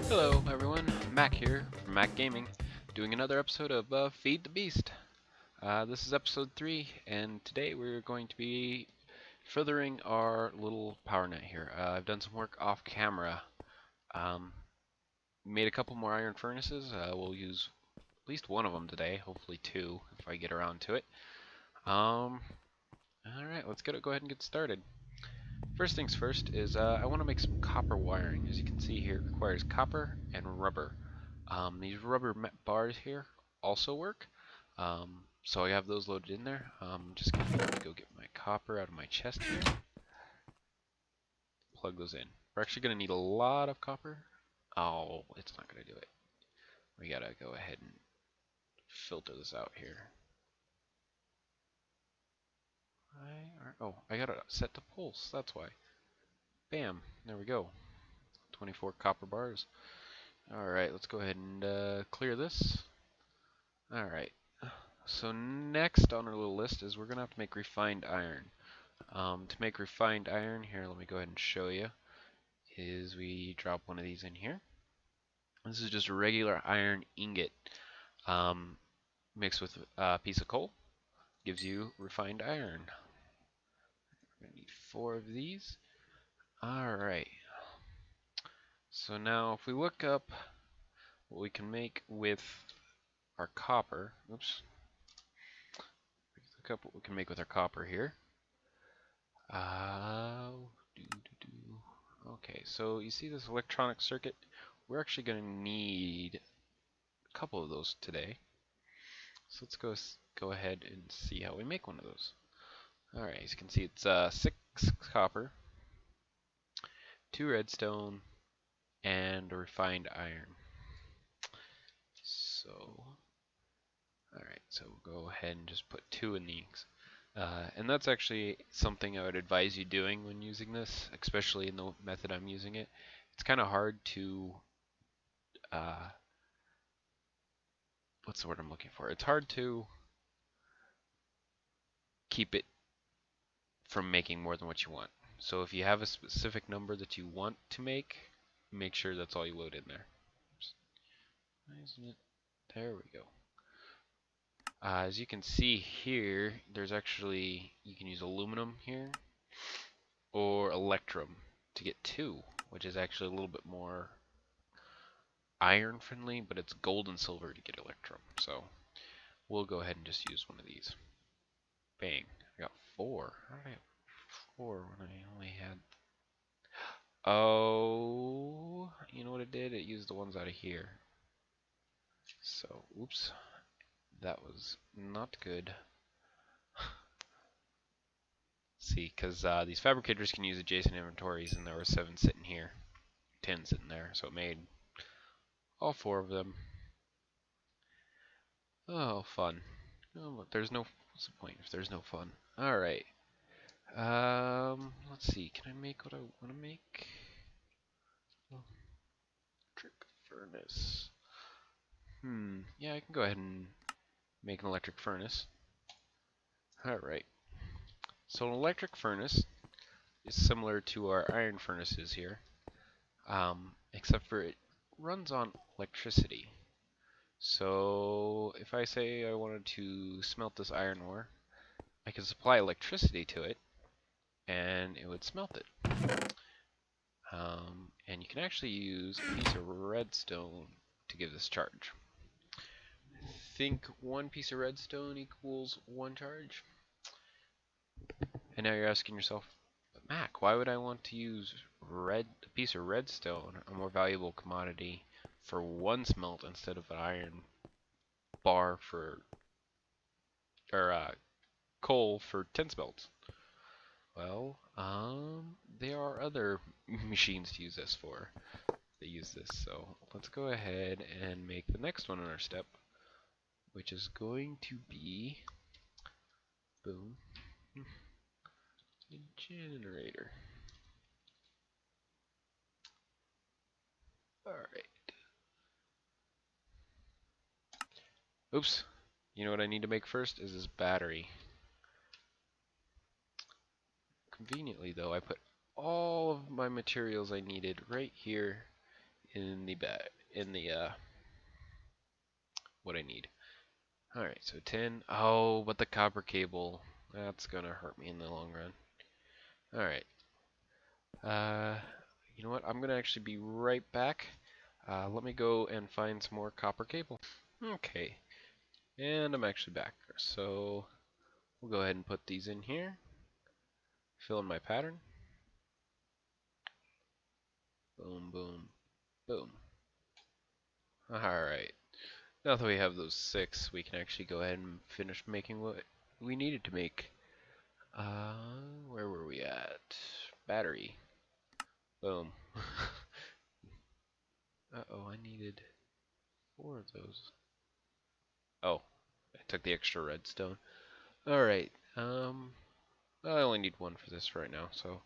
Hello everyone, Mac here from Mac Gaming, doing another episode of Feed the Beast. This is episode 3, and today we're going to be furthering our little power net here. I've done some work off camera, made a couple more iron furnaces. We'll use at least one of them today, hopefully two if I get around to it. Alright, let's go ahead and get started. First things first is I want to make some copper wiring. As you can see here, it requires copper and rubber. These rubber bars here also work, so I have those loaded in there. Just gonna go get my copper out of my chest here, plug those in. We're actually gonna need a lot of copper. Oh, it's not gonna do it. We gotta go ahead and filter this out here. Oh, I got it set to pulse, that's why. Bam, there we go. 24 copper bars. Alright, let's go ahead and clear this. Alright, so next on our little list is we're going to have to make refined iron. To make refined iron, here, let me go ahead and show you, is we drop one of these in here. This is just a regular iron ingot mixed with a piece of coal. Gives you refined iron. We're going to need 4 of these. Alright. So now if we look up what we can make with our copper, oops. Look up what we can make with our copper here. Okay, so you see this electronic circuit? We're actually going to need a couple of those today. So let's go ahead and see how we make one of those. Alright, as you can see, it's 6 copper, 2 redstone, and a refined iron. So, alright, so we'll go ahead and just put 2 in these. And that's actually something I would advise you doing when using this, especially in the method I'm using it. It's kind of hard to, what's the word I'm looking for? It's hard to keep it from making more than what you want. So if you have a specific number that you want to make sure that's all you load in there. Oops. Why isn't it? There we go. As you can see here, there's actually, you can use aluminum here or electrum to get 2, which is actually a little bit more iron friendly, but it's gold and silver to get electrum. So we'll go ahead and just use one of these. Bang, I got 4. How did I have 4 when I only had... Oh, you know what it did? It used the ones out of here. So, oops, that was not good. See, because these fabricators can use adjacent inventories, and there were 7 sitting here, 10 sitting there, so it made all 4 of them. Oh, fun. Oh, but there's no, what's the point if there's no fun? Alright. Let's see, can I make what I want to make? Electric furnace. Yeah, I can go ahead and make an electric furnace. Alright. So an electric furnace is similar to our iron furnaces here, except for it runs on electricity. So if I say I wanted to smelt this iron ore, I could supply electricity to it, and it would smelt it. And you can actually use a piece of redstone to give this charge. I think 1 piece of redstone equals 1 charge. And now you're asking yourself, but Mac, why would I want to use a piece of redstone, a more valuable commodity, for 1 smelt instead of an iron bar for, or coal for 10 smelts? Well, there are other machines to use this for. They use this, so let's go ahead and make the next one in our step, which is going to be, boom, a generator. Alright. Oops. You know what I need to make first is this battery. Conveniently though, I put all of my materials I needed right here in the what I need. All right, so 10. Oh, but the copper cable. That's gonna hurt me in the long run. All right. Uh, you know what? I'm gonna actually be right back. Let me go and find some more copper cable. Okay, and I'm actually back. So we'll go ahead and put these in here. Fill in my pattern. Boom, boom, boom. Alright. Now that we have those 6, we can actually go ahead and finish making what we needed to make. Where were we at? Battery. Boom. Uh-oh, I needed 4 of those. Oh, I took the extra redstone. Alright, I only need 1 for this right now, so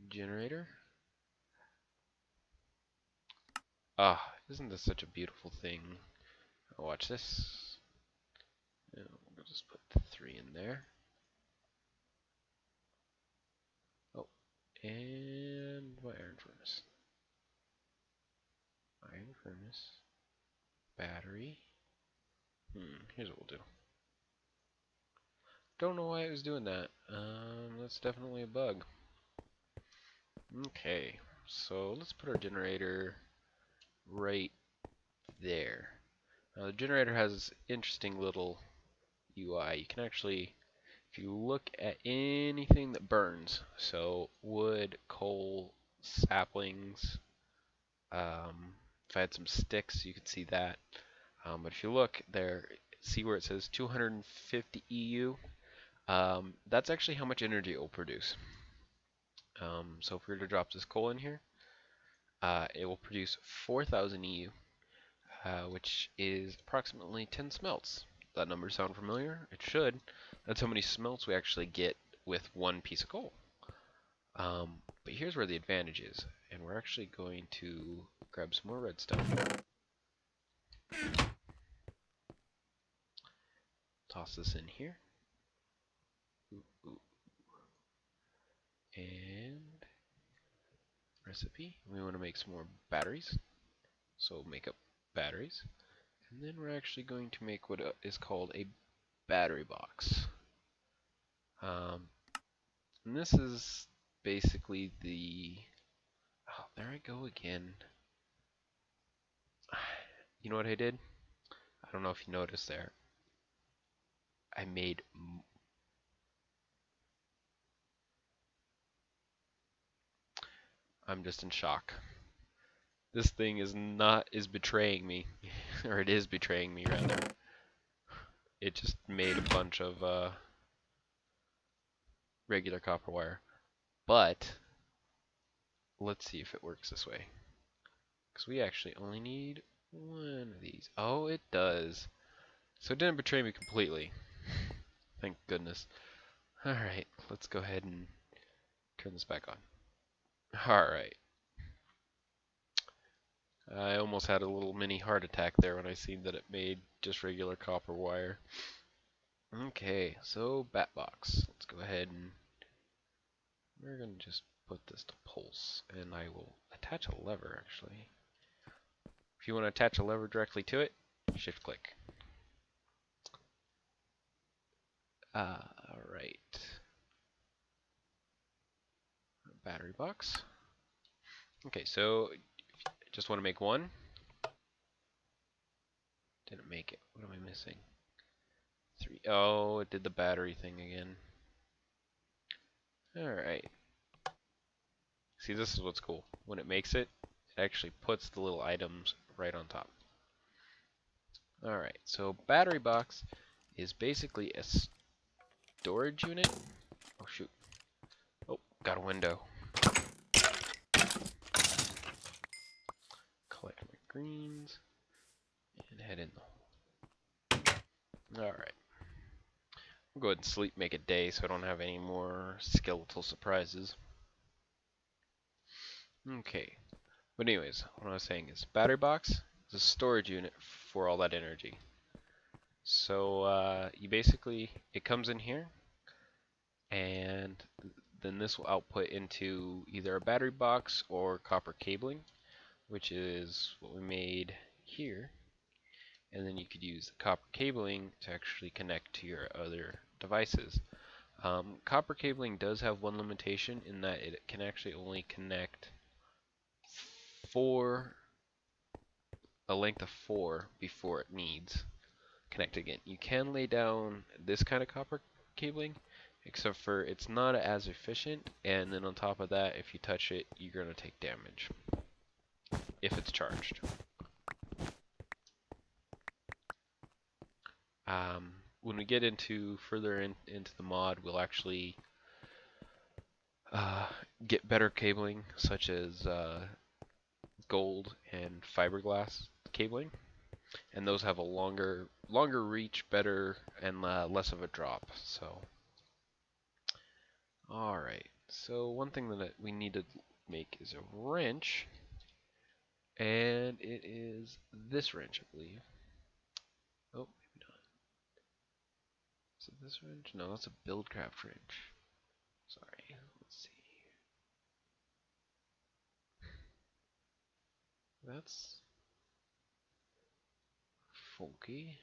generator. Ah, isn't this such a beautiful thing? Watch this. We'll just put the 3 in there. Oh, and my iron furnace. Iron furnace. Battery. Here's what we'll do. Don't know why it was doing that. That's definitely a bug. Okay, so let's put our generator right there. Now the generator has this interesting little UI. You can actually, if you look at anything that burns, so wood, coal, saplings, if I had some sticks, you could see that. But if you look there, see where it says 250 EU? That's actually how much energy it will produce. So if we were to drop this coal in here, it will produce 4,000 EU, which is approximately 10 smelts. That number sound familiar? It should. That's how many smelts we actually get with 1 piece of coal. But here's where the advantage is, and we're actually going to grab some more redstone. Toss this in here. Ooh. And recipe. We want to make some more batteries, so make up batteries. And then we're actually going to make what is called a battery box. And this is basically the... Oh, there I go again. You know what I did? I don't know if you noticed there. I made... I'm just in shock. This thing is betraying me. Or it is betraying me, rather. It just made a bunch of regular copper wire. But let's see if it works this way. Because we actually only need 1 of these. Oh, it does. So it didn't betray me completely. Thank goodness. Alright, let's go ahead and turn this back on. Alright. I almost had a little mini heart attack there when I seen that it made just regular copper wire. Okay, so bat box. Let's go ahead and we're going to just put this to pulse, and I will attach a lever actually. If you want to attach a lever directly to it, shift click. Alright. Battery box. Okay, so just want to make 1. Didn't make it. What am I missing? 3. Oh, it did the battery thing again. Alright. See, this is what's cool. When it makes it, it actually puts the little items right on top. Alright, so battery box is basically a storage unit. Oh, shoot. Oh, got a window. Collect my greens and head in the hole. Alright. I'll go ahead and sleep, make it day so I don't have any more skeletal surprises. Okay. But anyways, what I was saying is battery box is a storage unit for all that energy. So you basically, it comes in here, and then this will output into either a battery box or copper cabling. which is what we made here, and then you could use the copper cabling to actually connect to your other devices. Copper cabling does have one limitation in that it can actually only connect a length of 4 before it needs connect again. You can lay down this kind of copper cabling, except for it's not as efficient, and then on top of that, if you touch it, you're going to take damage if it's charged. When we get into into the mod, we'll actually get better cabling, such as gold and fiberglass cabling, and those have a longer reach, better, and less of a drop. So, all right. So one thing that we need to make is a wrench, and it is this wrench, I believe. Oh, maybe not. Is it this wrench? No, that's a Buildcraft wrench. Sorry. Let's see. That's funky.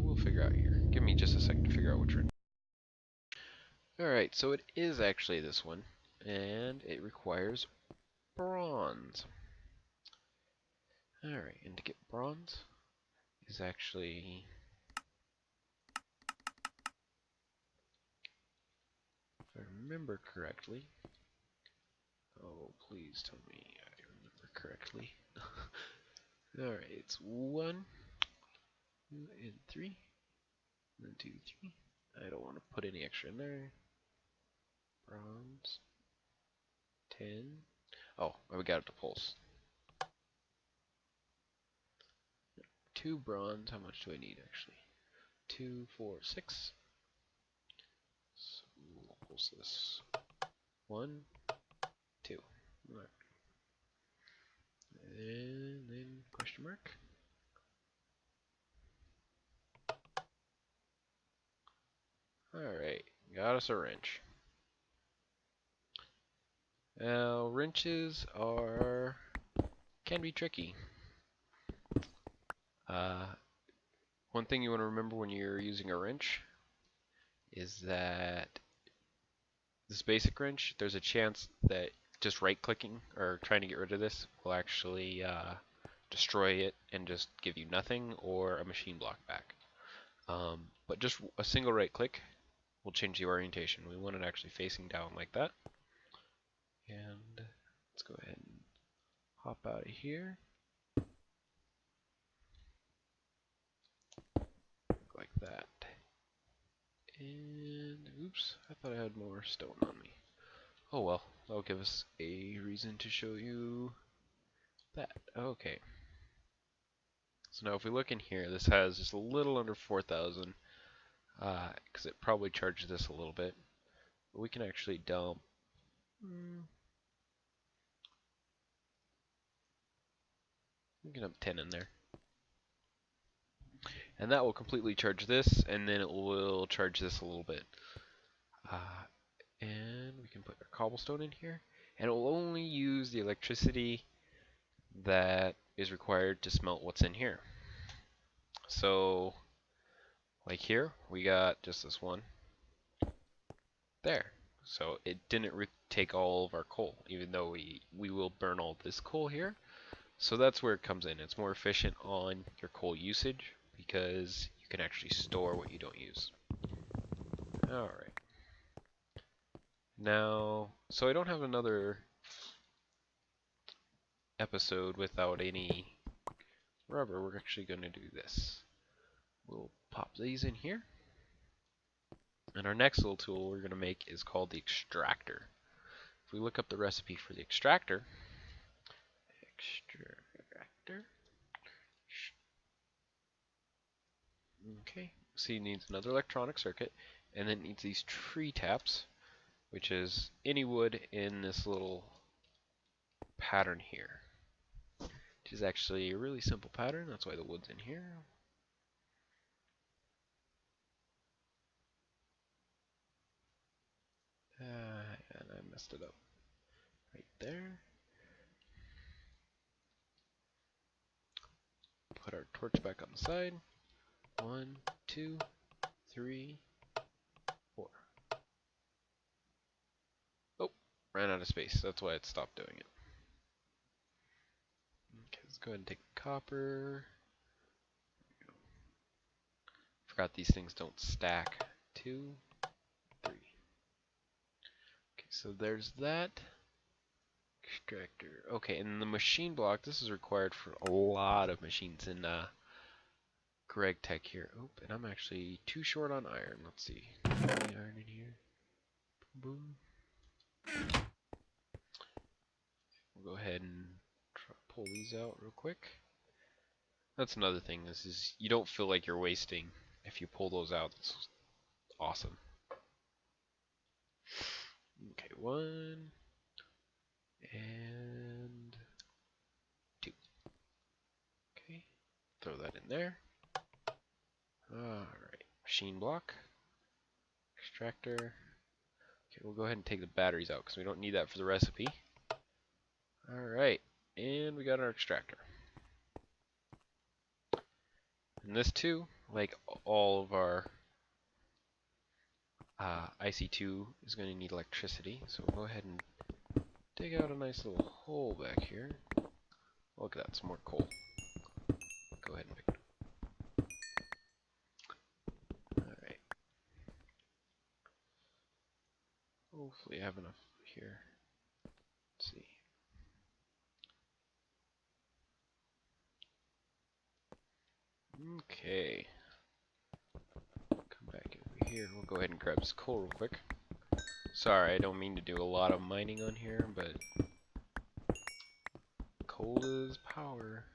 We'll figure out here. Give me just a second to figure out which wrench. Alright, so it is actually this one, and it requires bronze. Alright, and to get bronze is actually, if I remember correctly, oh please tell me I remember correctly. Alright, it's 1, 2, and 3, and then 2, 3. I don't want to put any extra in there. Bronze, 10. Oh, we got it to pulse. 2 bronze. How much do I need actually? 2, 4, 6. So we'll pulse this. 1, 2. Right. And then question mark. Alright, got us a wrench. Now, wrenches can be tricky. One thing you want to remember when you're using a wrench is that this basic wrench, there's a chance that just right-clicking or trying to get rid of this will actually destroy it and just give you nothing or a machine block back. But just a single right-click will change the orientation. We want it actually facing down like that. And let's go ahead and hop out of here. Like that. And oops, I thought I had more stone on me. Oh well, that'll give us a reason to show you that. Okay. So now if we look in here, this has just a little under 4,000, because it probably charged this a little bit. But we can actually dump. We can dump 10 in there. And that will completely charge this, and then it will charge this a little bit. And we can put our cobblestone in here, and it will only use the electricity that is required to smelt what's in here. So, like here, we got just this one there. So it didn't take all of our coal, even though we will burn all this coal here. So that's where it comes in. It's more efficient on your coal usage because you can actually store what you don't use. Alright. Now, so I don't have another episode without any rubber. We're actually going to do this. We'll pop these in here. And our next little tool we're going to make is called the Extractor. If we look up the recipe for the Extractor, okay, see it needs another electronic circuit, and then it needs these tree taps, which is any wood in this little pattern here. Which is actually a really simple pattern, that's why the wood's in here. And I messed it up right there. our torch back on the side. 1, 2, 3, 4. Oh, ran out of space. That's why it stopped doing it. Okay, let's go ahead and take the copper. Forgot these things don't stack. 2, 3. Okay, so there's that. Extractor. Okay, and the machine block, this is required for a lot of machines in Tech here. Oh, and I'm actually too short on iron. Let's see. Any iron in here? Boom. We'll go ahead and pull these out real quick. That's another thing. This is you don't feel like you're wasting if you pull those out. It's awesome. Okay, 1 and 2. Okay, throw that in there. Alright, machine block, extractor. Okay, we'll go ahead and take the batteries out because we don't need that for the recipe. Alright, and we got our extractor. And this too, like all of our IC2 is going to need electricity, so we'll go ahead and dig out a nice little hole back here. Look at that, some more coal. Go ahead and pick it up. Alright. Hopefully I have enough here. Let's see. Okay. Come back over here. We'll go ahead and grab this coal real quick. Sorry, I don't mean to do a lot of mining on here, but coal is power.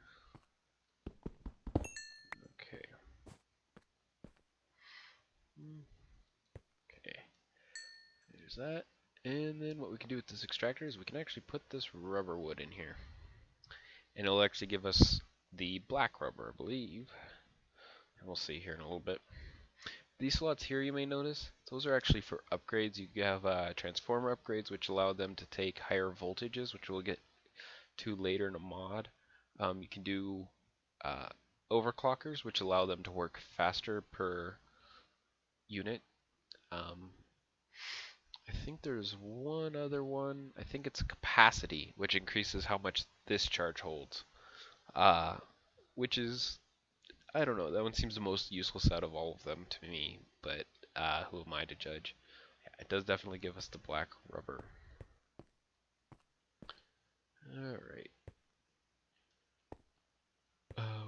Okay. Okay. There's that. And then what we can do with this extractor is we can actually put this rubber wood in here. And it'll actually give us the black rubber, I believe. And we'll see here in a little bit. These slots here you may notice, those are actually for upgrades. You have transformer upgrades which allow them to take higher voltages, which we'll get to later in a mod. You can do overclockers, which allow them to work faster per unit. I think there's one other one. I think it's capacity, which increases how much this charge holds. Which is, I don't know, that one seems the most useless out of all of them to me, but who am I to judge? Yeah, it does definitely give us the black rubber. Alright.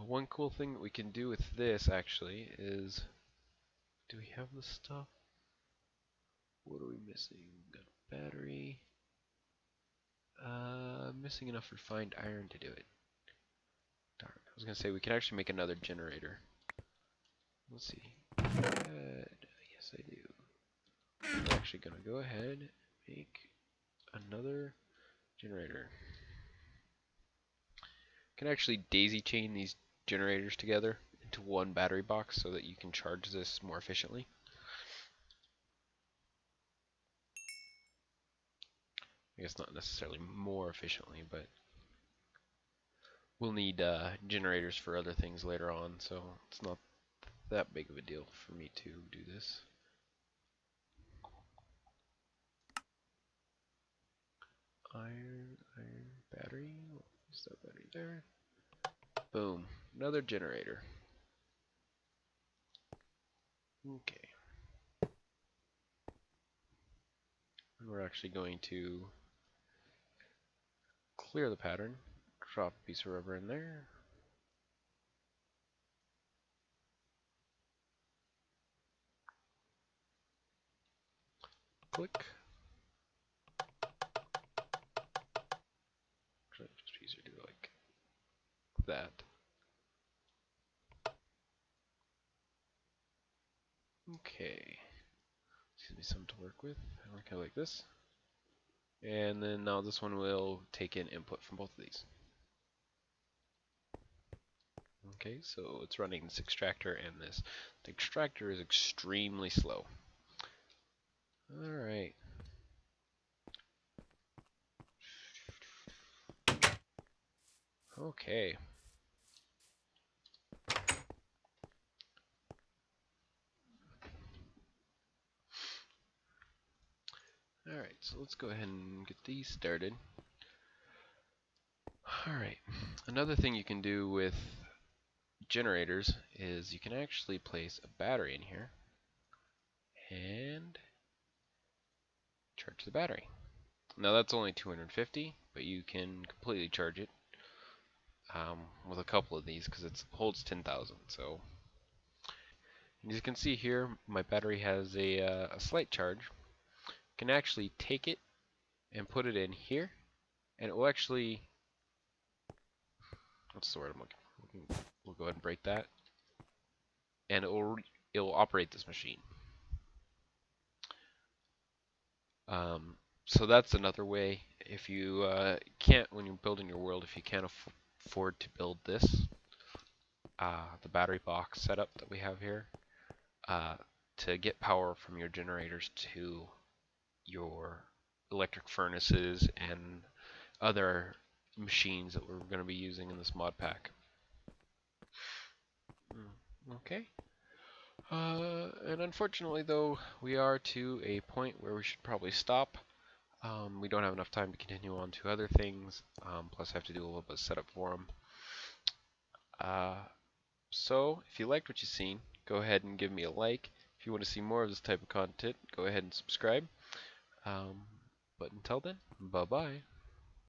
One cool thing that we can do with this actually is, do we have the stuff? What are we missing? Got a battery. Missing enough refined iron to do it. Darn, I was gonna say we can actually make another generator. Let's see. Yes, I do. I'm actually gonna go ahead and make another generator. You can actually daisy chain these generators together into one battery box so that you can charge this more efficiently. I guess not necessarily more efficiently, but we'll need generators for other things later on, so it's not that big of a deal for me to do this. Iron, battery. Is that battery there? Boom, another generator. Okay. And we're actually going to clear the pattern, drop a piece of rubber in there. Click. Actually, just easier to do like that. Okay. Gives me something to work with. I like this. And then now this one will take in input from both of these. Okay, so it's running this extractor and this. The extractor is extremely slow. Alright. Okay. let's go ahead and get these started. Alright, another thing you can do with generators is you can actually place a battery in here and charge the battery. Now that's only 250, but you can completely charge it with a couple of these because it holds 10,000. So as you can see here, my battery has a slight charge. You can actually take it and put it in here, and it will actually, what's the word I'm looking for? We'll go ahead and break that, and it will operate this machine. So that's another way. If you can't, when you're building your world, if you can't afford to build this, the battery box setup that we have here, to get power from your generators to your electric furnaces and other machines that we're going to be using in this mod pack. Okay. And unfortunately, though, we are to a point where we should probably stop. We don't have enough time to continue on to other things, plus I have to do a little bit of setup for them. So, if you liked what you've seen, go ahead and give me a like. If you want to see more of this type of content, go ahead and subscribe. But until then, bye-bye.